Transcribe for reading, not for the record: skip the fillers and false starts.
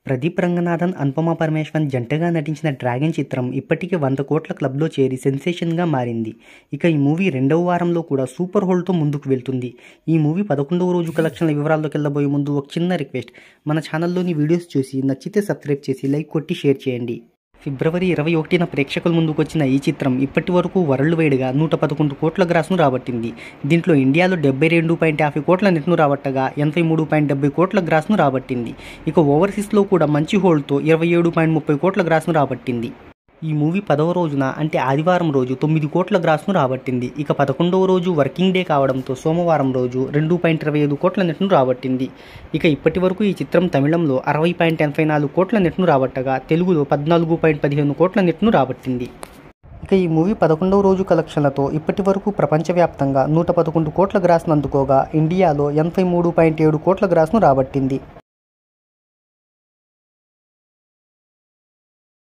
ప్రదీప్ రంగనాథన్, అనుపమ పరమేశ్వరన్ జంటగా నటించిన 'డ్రాగన్' చిత్రం ఇప్పటికే 100 కోట్ల క్లబ్లో చేరి సెన్సేషన్గా మారింది. ఇక ఈ మూవీ రెండవ వారంలో కూడా సూపర్ హోల్డ్తో ముందుకు వెళ్తుంది. ఈ మూవీ 11వ రోజు కలెక్షన్ల వివరాల్లోకి వెళ్ళబోయే ముందు ఒక చిన్న రిక్వెస్ట్, మన ఛానల్లోని వీడియోస్ చూసి నచ్చితే సబ్స్క్రైబ్ చేసి లైక్ కొట్టి షేర్ చేయండి. ఫిబ్రవరి 21న ప్రేక్షకుల ముందుకు వచ్చిన ఈ చిత్రం ఇప్పటి వరకు వరల్డ్ వైడ్గా 111 కోట్ల గ్రాస్ను రాబట్టింది. దీంట్లో ఇండియాలో 72.50 కోట్ల నెట్ను రాబట్టగా 83.70 కోట్ల గ్రాస్ను రాబట్టింది. ఇక ఓవర్సీస్లో కూడా మంచి హోల్డ్తో 27.30 కోట్ల గ్రాస్ను రాబట్టింది. ఈ మూవీ 10వ రోజున అంటే ఆదివారం రోజు 9 కోట్ల గ్రాస్ను రాబట్టింది. ఇక 11వ రోజు వర్కింగ్ డే కావడంతో సోమవారం రోజు 2.25 కోట్ల నెట్ను రాబట్టింది. ఇక ఇప్పటి వరకు ఈ చిత్రం తమిళంలో 60.84 కోట్ల నెట్ను రాబట్టగా తెలుగులో 14.15 కోట్ల నెట్ను రాబట్టింది. ఇక ఈ మూవీ 11వ రోజు కలెక్షన్లతో ఇప్పటి వరకు ప్రపంచవ్యాప్తంగా 111 కోట్ల గ్రాస్ను అందుకోగా ఇండియాలో 83.7 కోట్ల గ్రాస్ను రాబట్టింది.